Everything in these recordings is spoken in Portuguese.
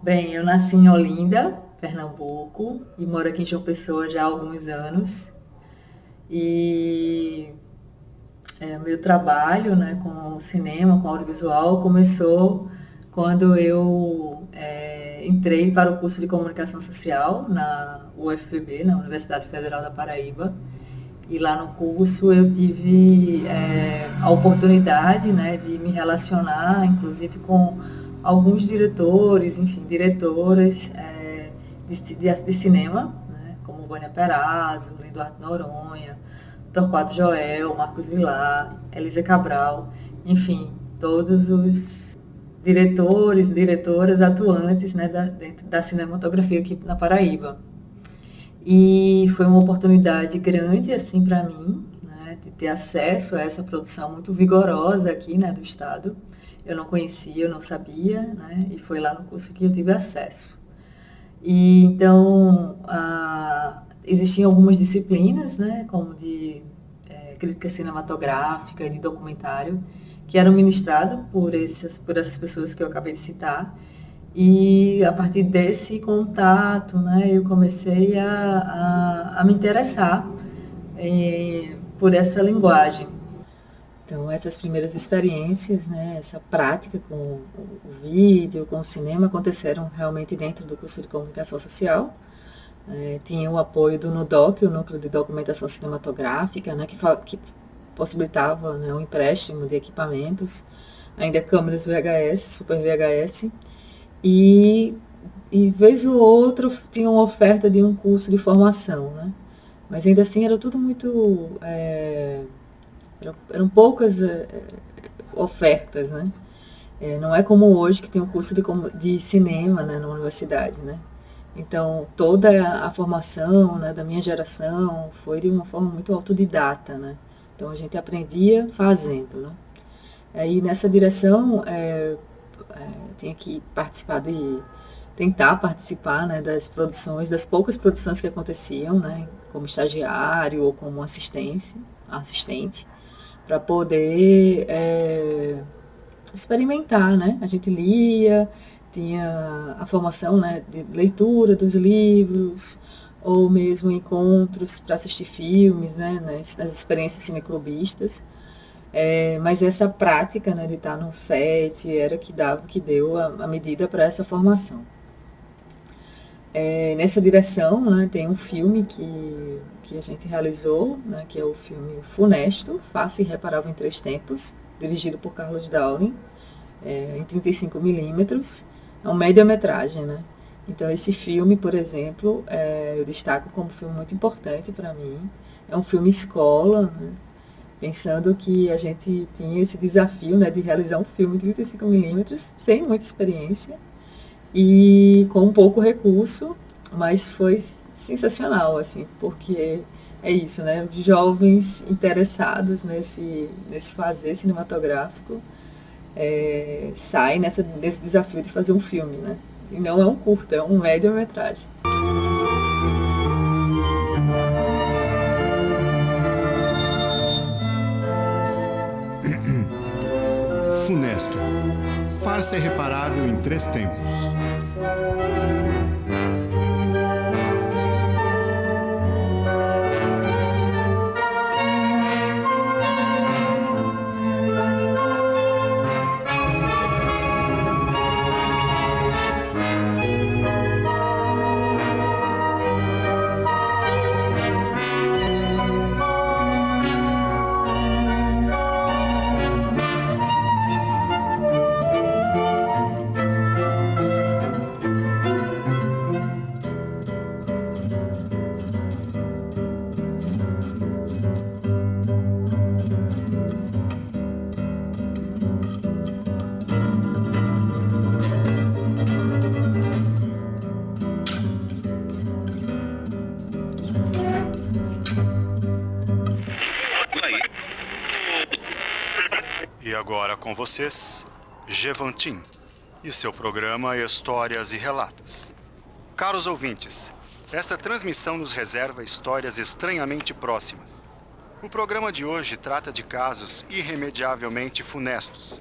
Bem, eu nasci em Olinda, Pernambuco, e moro aqui em João Pessoa já há alguns anos. E meu trabalho, né, com cinema, com audiovisual, começou quando eu entrei para o curso de Comunicação Social na UFPB, na Universidade Federal da Paraíba. E lá no curso eu tive a oportunidade, né, de me relacionar, inclusive com alguns diretores, enfim, diretoras de cinema, né, como Vânia Perazzo, Eduardo Noronha, Torquato Joel, Marcos Vilar, Elisa Cabral, enfim, todos os diretores e diretoras atuantes, né, dentro da cinematografia aqui na Paraíba. E foi uma oportunidade grande, assim, para mim, né, de ter acesso a essa produção muito vigorosa aqui, né, do Estado. Eu não conhecia, eu não sabia, né, e foi lá no curso que eu tive acesso. E então, existiam algumas disciplinas, né, como de crítica cinematográfica e de documentário, que eram ministradas por essas pessoas que eu acabei de citar. E a partir desse contato, né, eu comecei a me interessar por essa linguagem. Então, essas primeiras experiências, né, essa prática com o vídeo, com o cinema, aconteceram realmente dentro do curso de Comunicação Social. Tinha o apoio do NUDOC, o Núcleo de Documentação Cinematográfica, né, que possibilitava, né, um empréstimo de equipamentos, ainda câmeras VHS, Super VHS, e vez ou outra tinha uma oferta de um curso de formação, né? Mas ainda assim era tudo muito... eram poucas ofertas, né? Não é como hoje que tem um curso de cinema, né, na universidade, né? Então, toda a formação, né, da minha geração foi de uma forma muito autodidata, né? Então, a gente aprendia fazendo, né? Aí, nessa direção, tinha que tentar participar, né, das produções, das poucas produções que aconteciam, né, como estagiário ou como assistente, para poder experimentar, né? A gente lia, tinha a formação, né, de leitura dos livros, ou mesmo encontros para assistir filmes, né, nas experiências cineclubistas. Mas essa prática, né, de estar no set era que deu a medida para essa formação. Nessa direção, né, tem um filme que a gente realizou, né, que é o filme Funesto, Face Irreparável em Três Tempos, dirigido por Carlos Dowling, em 35mm. É um média-metragem, né? Então, esse filme, por exemplo, eu destaco como um filme muito importante para mim. É um filme escola, né? Pensando que a gente tinha esse desafio, né, de realizar um filme de 35mm, sem muita experiência e com pouco recurso, mas foi sensacional, assim, porque é isso, né, jovens interessados nesse fazer cinematográfico saem nesse desafio de fazer um filme, né, e não é um curto, é um média-metragem. Funesto. Farsa irreparável em três tempos. Agora com vocês, Gevantin e seu programa Histórias e Relatas. Caros ouvintes, esta transmissão nos reserva histórias estranhamente próximas. O programa de hoje trata de casos irremediavelmente funestos.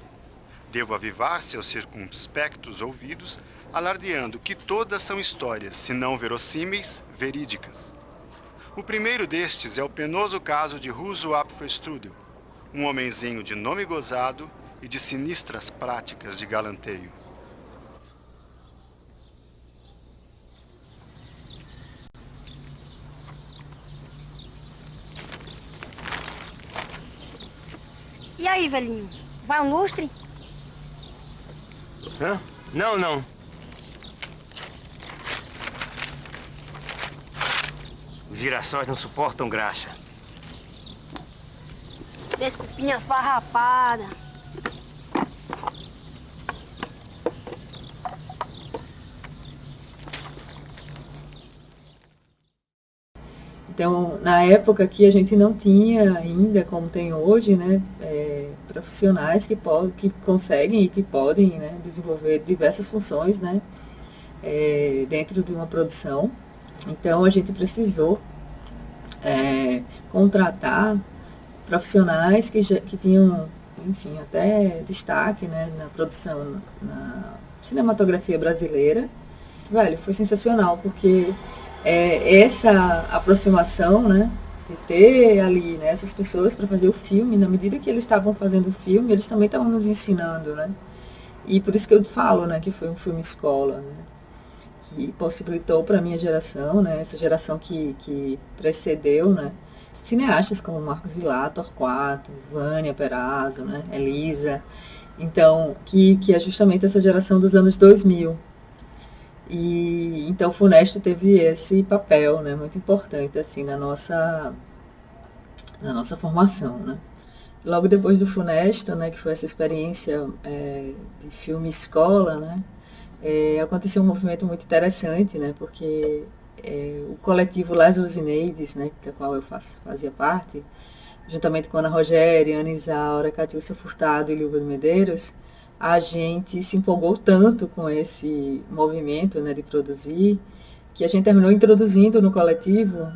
Devo avivar seus circunspectos ouvidos, alardeando que todas são histórias, se não verossímeis, verídicas. O primeiro destes é o penoso caso de Ruzo Apfelstrudel, um homenzinho de nome gozado e de sinistras práticas de galanteio. E aí, velhinho? Vai um lustre? Hã? Não. Os girassóis não suportam graxa. Desculpinha farrapada. Então, na época que a gente não tinha ainda, como tem hoje, né, profissionais que conseguem e que podem, né, desenvolver diversas funções, né, dentro de uma produção. Então, a gente precisou contratar profissionais que tinham, enfim, até destaque, né, na produção, na cinematografia brasileira. Velho, foi sensacional, porque essa aproximação, né, de ter ali, né, essas pessoas para fazer o filme, na medida que eles estavam fazendo o filme, eles também estavam nos ensinando, né, e por isso que eu falo, né, que foi um filme escola, né, que possibilitou para a minha geração, né, essa geração que precedeu, né, cineastas como Marcos Villar, Torquato, Vânia Perazzo, né, Elisa, então, que é justamente essa geração dos anos 2000. E então o Funesto teve esse papel, né, muito importante assim na nossa formação, né. Logo depois do Funesto, né, que foi essa experiência de filme escola, né, aconteceu um movimento muito interessante, né, porque o coletivo Las Luzineides, né, da qual eu fazia parte, juntamente com Ana Rogéria, Ana Isaura, Catiúcia Furtado e Lilva de Medeiros, a gente se empolgou tanto com esse movimento, né, de produzir, que a gente terminou introduzindo no coletivo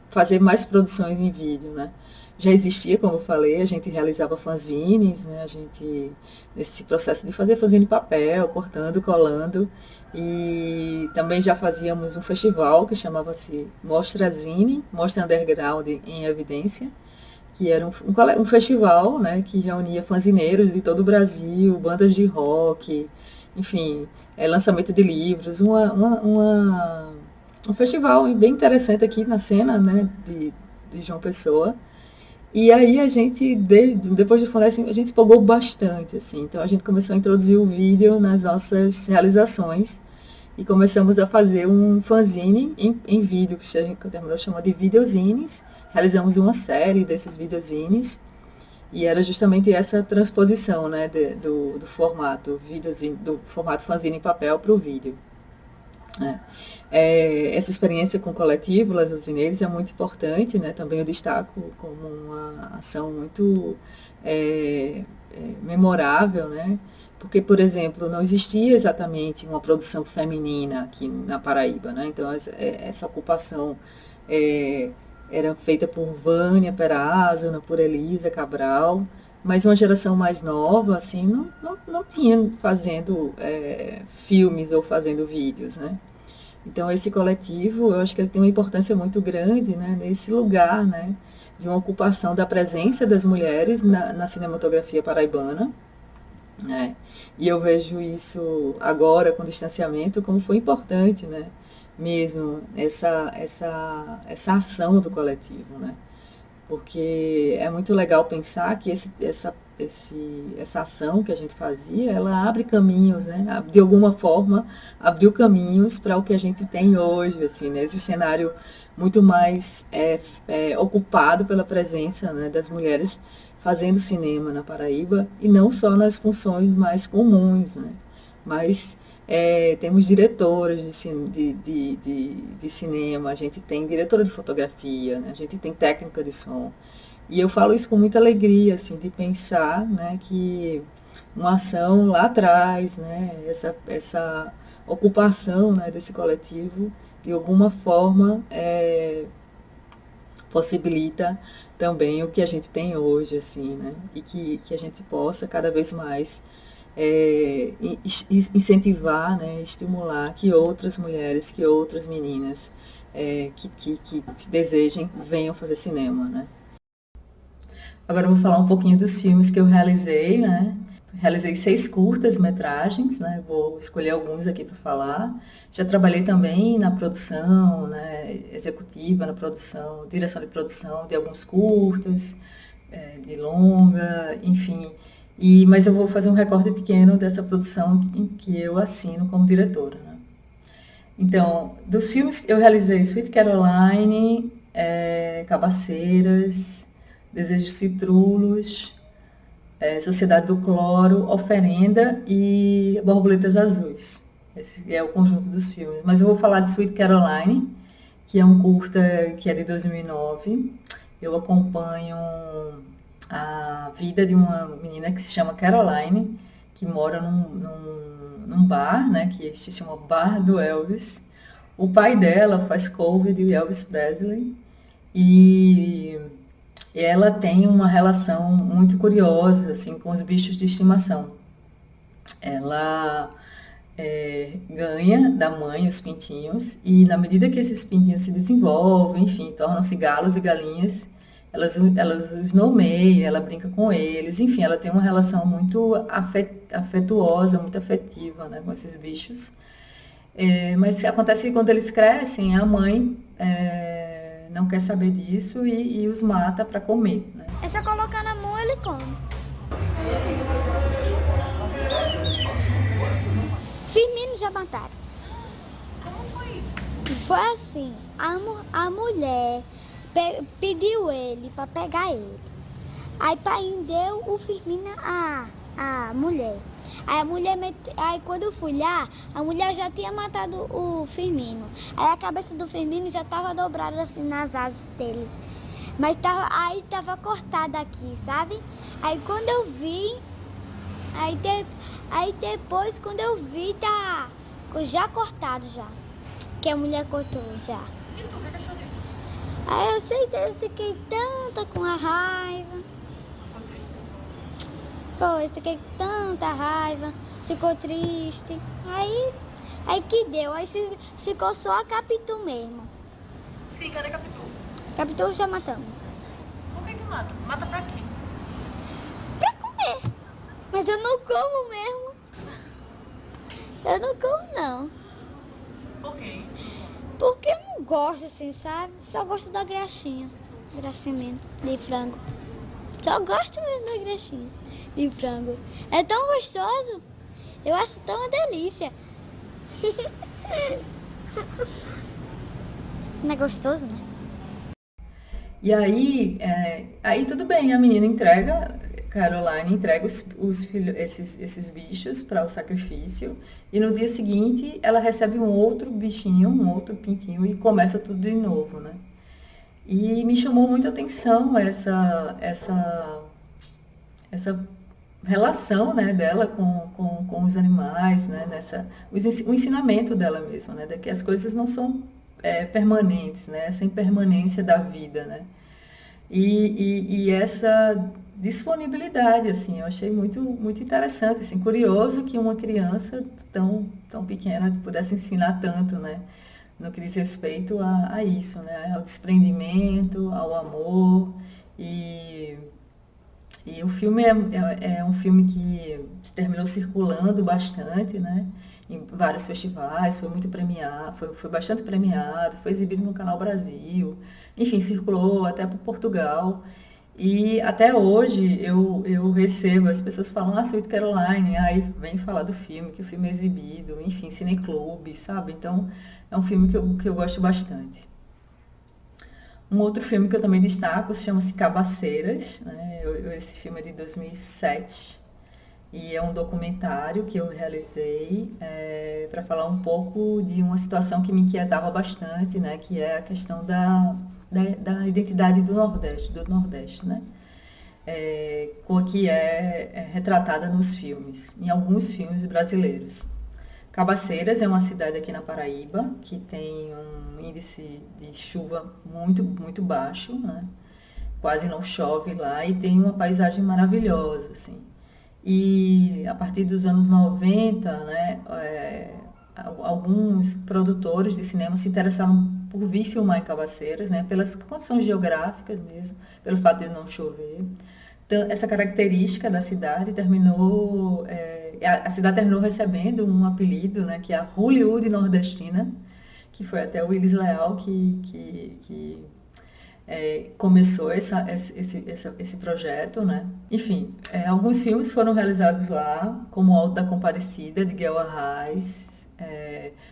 fazer mais produções em vídeo, né. Já existia, como eu falei, a gente realizava fanzines, né, a gente, nesse processo de fazer fanzine em papel, cortando, colando, e também já fazíamos um festival que chamava-se Mostra Zine, Mostra Underground em Evidência, que era um festival, né, que reunia fanzineiros de todo o Brasil, bandas de rock, enfim, lançamento de livros, um festival bem interessante aqui na cena, né, de João Pessoa. E aí a gente, depois de Funesto, a gente se empolgou bastante, assim, então a gente começou a introduzir o vídeo nas nossas realizações e começamos a fazer um fanzine em vídeo, que a gente terminou chamando de videozines. Realizamos uma série desses videozines e era justamente essa transposição, né, do formato videozine, do formato fanzine em papel para o vídeo. Essa experiência com o coletivo Las Luzineides é muito importante, né, também eu destaco como uma ação muito memorável, né, porque, por exemplo, não existia exatamente uma produção feminina aqui na Paraíba, né, então essa ocupação era feita por Vânia Perazzo, por Elisa Cabral, mas uma geração mais nova, assim, não tinha fazendo filmes ou fazendo vídeos, né. Então, esse coletivo, eu acho que ele tem uma importância muito grande, né, nesse lugar, né, de uma ocupação da presença das mulheres na cinematografia paraibana, né, e eu vejo isso agora, com distanciamento, como foi importante, né, mesmo essa ação do coletivo, né? Porque é muito legal pensar que essa ação que a gente fazia, ela abre caminhos, né? De alguma forma, abriu caminhos para o que a gente tem hoje, assim, né? Esse cenário muito mais ocupado pela presença, né, das mulheres fazendo cinema na Paraíba, e não só nas funções mais comuns, né? Mas temos diretoras de cinema, a gente tem diretora de fotografia, né? A gente tem técnica de som. E eu falo isso com muita alegria, assim, de pensar, né, que uma ação lá atrás, né, essa ocupação, né, desse coletivo, de alguma forma, possibilita também o que a gente tem hoje, assim, né, e que a gente possa cada vez mais incentivar, né, estimular que outras mulheres, que outras meninas que desejem venham fazer cinema, né. Agora eu vou falar um pouquinho dos filmes que eu realizei, né? Realizei 6 curtas-metragens, né? Vou escolher alguns aqui para falar. Já trabalhei também na produção, né? Executiva, na produção, direção de produção de alguns curtas, de longa, enfim. Mas eu vou fazer um recorte pequeno dessa produção em que eu assino como diretora, né? Então, dos filmes que eu realizei, Sweet Caroline, Cabaceiras, Desejos Citrulos, Sociedade do Cloro, Oferenda e Borboletas Azuis. Esse é o conjunto dos filmes. Mas eu vou falar de Sweet Caroline, que é um curta que é de 2009. Eu acompanho a vida de uma menina que se chama Caroline, que mora num bar, né, que se chama Bar do Elvis. O pai dela faz cover de Elvis Presley e ela tem uma relação muito curiosa assim, com os bichos de estimação. Ela ganha da mãe os pintinhos e na medida que esses pintinhos se desenvolvem, enfim, tornam-se galos e galinhas, elas os nomeia, ela brinca com eles, enfim, ela tem uma relação muito afetuosa, muito afetiva, né, com esses bichos. Mas acontece que quando eles crescem, a mãe não quer saber disso e os mata para comer, né? É só colocar na mão e ele come. Firmino já mataram. Como foi isso? Foi assim, a mulher pediu ele para pegar ele. Aí prendeu o Firmino a mulher. Aí quando eu fui lá, a mulher já tinha matado o Firmino. Aí a cabeça do Firmino já estava dobrada assim nas asas dele. Mas aí tava cortada aqui, sabe? Aí quando eu vi, aí depois quando eu vi, tá já cortado já. Que a mulher cortou já. E tu, o que achou disso? Aí eu fiquei tanta com a raiva. Fiquei com tanta raiva, ficou triste. Aí que deu, aí ficou só a Capitu mesmo. Sim, cadê Capitu? Capitu já matamos. Por que mata? Mata pra quê? Pra comer. Mas eu não como mesmo. Eu não como não. Por quê? Porque eu não gosto assim, sabe? Só gosto da graxinha. Graxinha mesmo, de frango. Só gosto mesmo da graxinha de frango. É tão gostoso. Eu acho tão uma delícia. Não é gostoso, né? E aí tudo bem, a menina Caroline entrega esses bichos para o sacrifício e no dia seguinte ela recebe um outro bichinho, um outro pintinho e começa tudo de novo, né? E me chamou muita atenção essa relação, né, dela com os animais, né, o ensinamento dela mesma, né, de que as coisas não são permanentes, né, essa impermanência da vida, né, e essa disponibilidade, assim, eu achei muito, muito interessante, assim, curioso que uma criança tão pequena pudesse ensinar tanto, né, no que diz respeito a isso, né, ao desprendimento, ao amor, e o filme é um filme que terminou circulando bastante, né, em vários festivais, foi muito premiado, foi bastante premiado, foi exibido no Canal Brasil, enfim, circulou até para Portugal. E até hoje eu recebo, as pessoas falam, Sweet Caroline, aí vem falar do filme, que o filme é exibido, enfim, cineclube, sabe? Então, é um filme que eu gosto bastante. Um outro filme que eu também destaco chama-se Cabaceiras, né? Esse filme é de 2007 e é um documentário que eu realizei para falar um pouco de uma situação que me inquietava bastante, né? Que é a questão da identidade do Nordeste, né? Que é retratada nos filmes, em alguns filmes brasileiros. Cabaceiras é uma cidade aqui na Paraíba, que tem um índice de chuva muito, muito baixo, né? Quase não chove lá, e tem uma paisagem maravilhosa, assim. E a partir dos anos 90, né, alguns produtores de cinema se interessaram por vir filmar em Cabaceiras, né, pelas condições geográficas mesmo, pelo fato de não chover. Então, essa característica da cidade terminou, a cidade terminou recebendo um apelido, né, que é a Hollywood nordestina, que foi até o Willis Leal que começou esse projeto, né? Enfim, alguns filmes foram realizados lá, como O Alto da Compadecida, de Guel Arraes,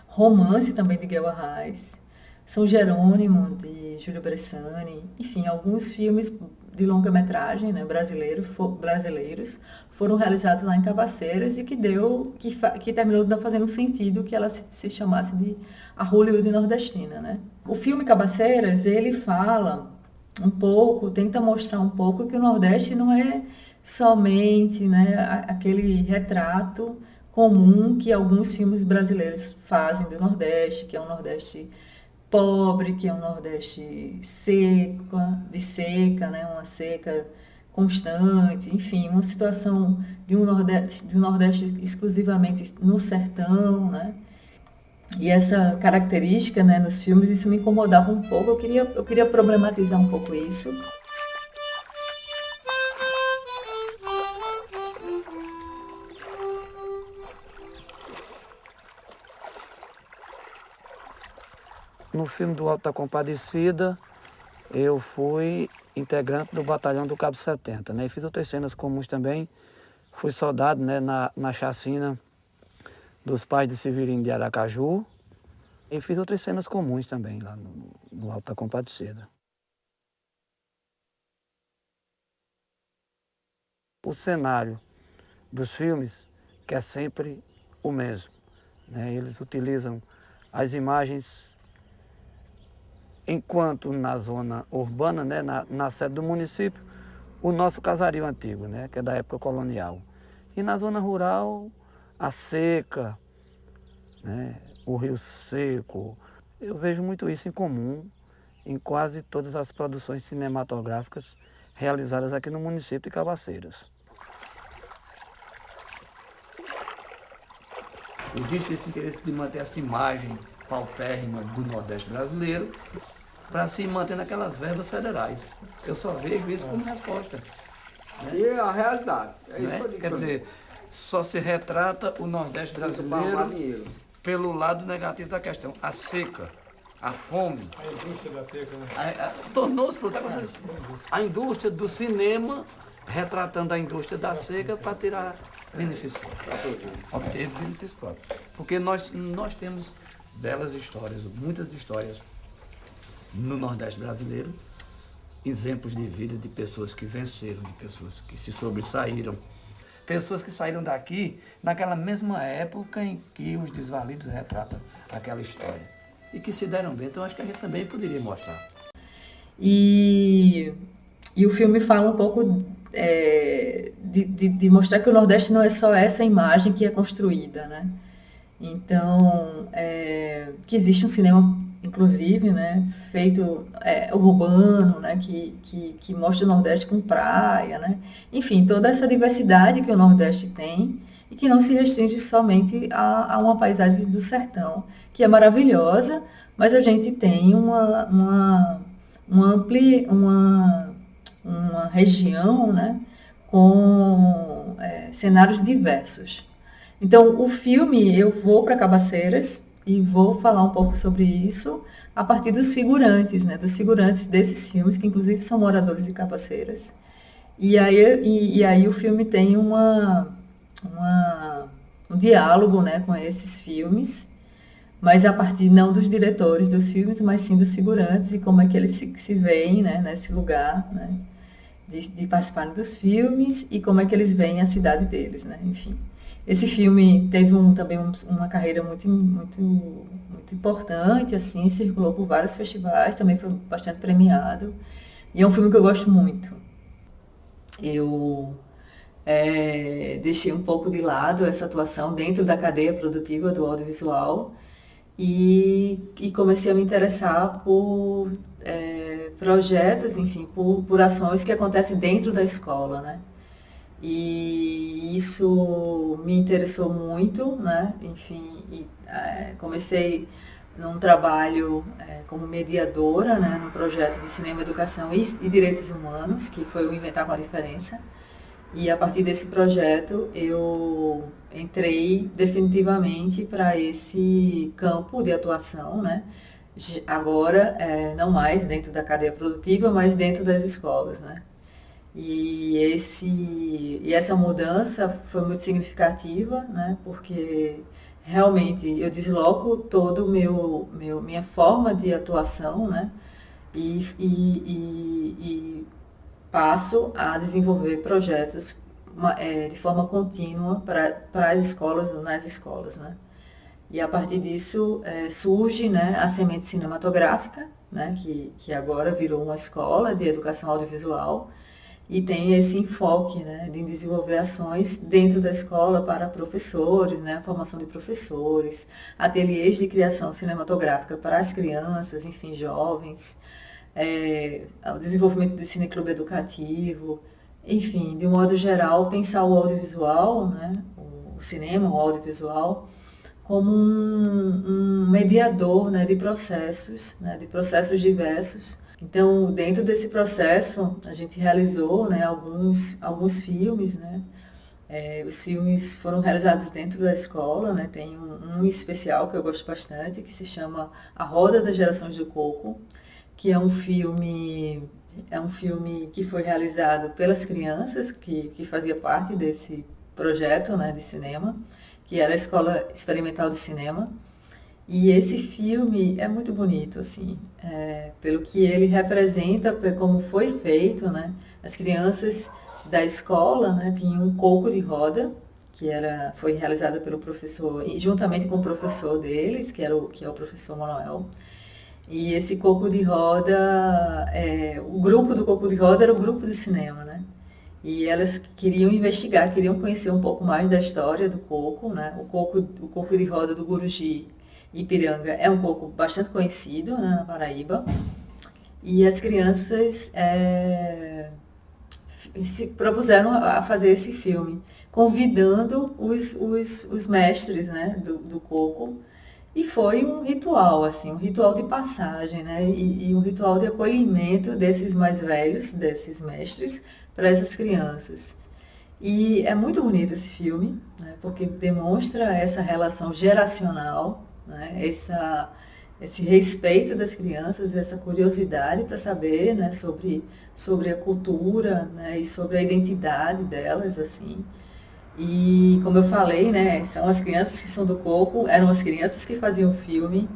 Romance também de Guel Arraes, São Jerônimo, de Júlio Bressani, enfim, alguns filmes de longa-metragem, né, brasileiros foram realizados lá em Cabaceiras e que terminou fazendo sentido que ela se chamasse de a Hollywood nordestina, né? O filme Cabaceiras, ele fala um pouco, tenta mostrar um pouco que o Nordeste não é somente, né, aquele retrato comum que alguns filmes brasileiros fazem do Nordeste, que é um Nordeste pobre, que é um Nordeste de seca, né, uma seca constante, enfim, uma situação de um Nordeste exclusivamente no sertão, né? E essa característica, né, nos filmes, isso me incomodava um pouco, eu queria problematizar um pouco isso. No filme do Alto da Compadecida, eu fui integrante do batalhão do Cabo 70, né? E fiz outras cenas comuns também. Fui soldado, né, na chacina dos pais de Severino de Aracaju. E fiz outras cenas comuns também lá no Alto da Compadecida. O cenário dos filmes que é sempre o mesmo, né? Eles utilizam as imagens enquanto na zona urbana, né, na sede do município, o nosso casario antigo, né, que é da época colonial. E na zona rural, a seca, né, o rio seco. Eu vejo muito isso em comum em quase todas as produções cinematográficas realizadas aqui no município de Cabaceiras. Existe esse interesse de manter essa imagem paupérrima do Nordeste brasileiro para se manter naquelas verbas federais. Eu só vejo isso como resposta. Né? E a realidade. É isso que eu digo. Quer dizer, só se retrata o Nordeste brasileiro pelo lado negativo da questão. A seca, a fome. A indústria da seca, né? Tornou-se protagonista. A indústria do cinema retratando a indústria da seca para tirar benefício próprio. Obter benefício próprio. Porque nós temos belas histórias, muitas histórias no Nordeste brasileiro, exemplos de vida de pessoas que venceram, de pessoas que se sobressaíram, pessoas que saíram daqui naquela mesma época em que os desvalidos retratam aquela história e que se deram bem. Então acho que a gente também poderia mostrar. E o filme fala um pouco de mostrar que o Nordeste não é só essa imagem que é construída, né? Então, que existe um cinema, inclusive, né, feito urbano, né, que mostra o Nordeste com praia, né? Enfim, toda essa diversidade que o Nordeste tem e que não se restringe somente a uma paisagem do sertão, que é maravilhosa, mas a gente tem uma região, né, com cenários diversos. Então, o filme, eu vou para Cabaceiras e vou falar um pouco sobre isso a partir dos figurantes, né? Dos figurantes desses filmes, que inclusive são moradores de Cabaceiras. E aí o filme tem um diálogo, né, com esses filmes, mas a partir não dos diretores dos filmes, mas sim dos figurantes e como é que eles se veem, né, nesse lugar, né, de participarem dos filmes e como é que eles veem a cidade deles, né, enfim. Esse filme teve também uma carreira muito importante, assim, circulou por vários festivais, também foi bastante premiado. E é um filme que eu gosto muito. Eu deixei um pouco de lado essa atuação dentro da cadeia produtiva do audiovisual e comecei a me interessar por projetos, enfim, por ações que acontecem dentro da escola, né? E isso me interessou muito, né? Enfim, comecei num trabalho como mediadora, né, no projeto de Cinema, Educação e Direitos Humanos, que foi o Inventar com a Diferença. E a partir desse projeto eu entrei definitivamente para esse campo de atuação, né? Agora, não mais dentro da cadeia produtiva, mas dentro das escolas, né? E essa mudança foi muito significativa, né? Porque realmente eu desloco todo minha forma de atuação, né? E passo a desenvolver projetos de forma contínua para as escolas, nas escolas, né? E a partir disso surge, né, a Semente Cinematográfica, né, que agora virou uma escola de educação audiovisual e tem esse enfoque, né, de desenvolver ações dentro da escola para professores, né, a formação de professores, ateliês de criação cinematográfica para as crianças, enfim, jovens, o desenvolvimento de cineclube educativo, enfim, de um modo geral, pensar o audiovisual, né, o cinema, o audiovisual, como um mediador, né, de processos diversos. Então, dentro desse processo, a gente realizou, né, alguns filmes, né? Os filmes foram realizados dentro da escola, né? Tem um especial que eu gosto bastante, que se chama A Roda das Gerações do Coco, que é um filme que foi realizado pelas crianças que fazia parte desse projeto, né, de cinema, que era a Escola Experimental de Cinema. E esse filme é muito bonito, assim, pelo que ele representa, como foi feito, né? As crianças da escola, né, tinham um coco de roda, foi realizado pelo professor, juntamente com o professor deles, que é o professor Manuel. E esse coco de roda, o grupo do coco de roda era o grupo de cinema, né? E elas queriam investigar, queriam conhecer um pouco mais da história do coco, né? O coco de roda do Guruji Ipiranga é um coco bastante conhecido, né, na Paraíba. E as crianças se propuseram a fazer esse filme, convidando os mestres, né, do coco. E foi um ritual, assim, um ritual de passagem, né, e um ritual de acolhimento desses mais velhos, desses mestres, para essas crianças. E é muito bonito esse filme, né, porque demonstra essa relação geracional, né, esse respeito das crianças, essa curiosidade para saber, né, sobre a cultura, né, e sobre a identidade delas, assim. E como eu falei, né, são as crianças que são do coco, eram as crianças que faziam o filme.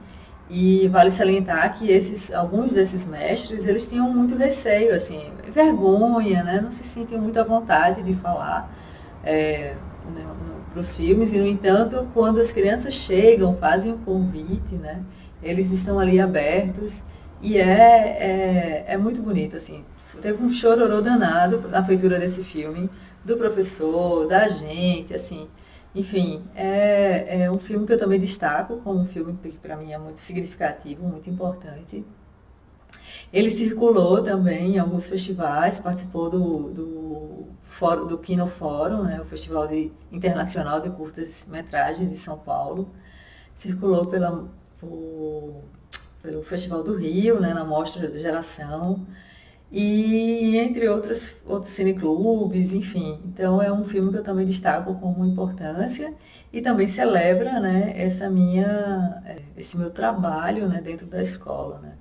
E vale salientar que alguns desses mestres, eles tinham muito receio, assim, vergonha, né? Não se sentiam muito à vontade de falar para os filmes. E, no entanto, quando as crianças chegam, fazem o convite, né? Eles estão ali abertos e é muito bonito, assim. Teve um chororô danado na feitura desse filme, do professor, da gente, assim. Enfim, é um filme que eu também destaco como um filme que para mim é muito significativo, muito importante. Ele circulou também em alguns festivais, participou do Kino Fórum, né, o Festival Internacional de Curtas-Metragens de São Paulo. Circulou pelo Festival do Rio, né, na Mostra da Geração. E entre outros cineclubes, enfim. Então é um filme que eu também destaco como importância e também celebra, né, esse meu trabalho, né, dentro da escola, né.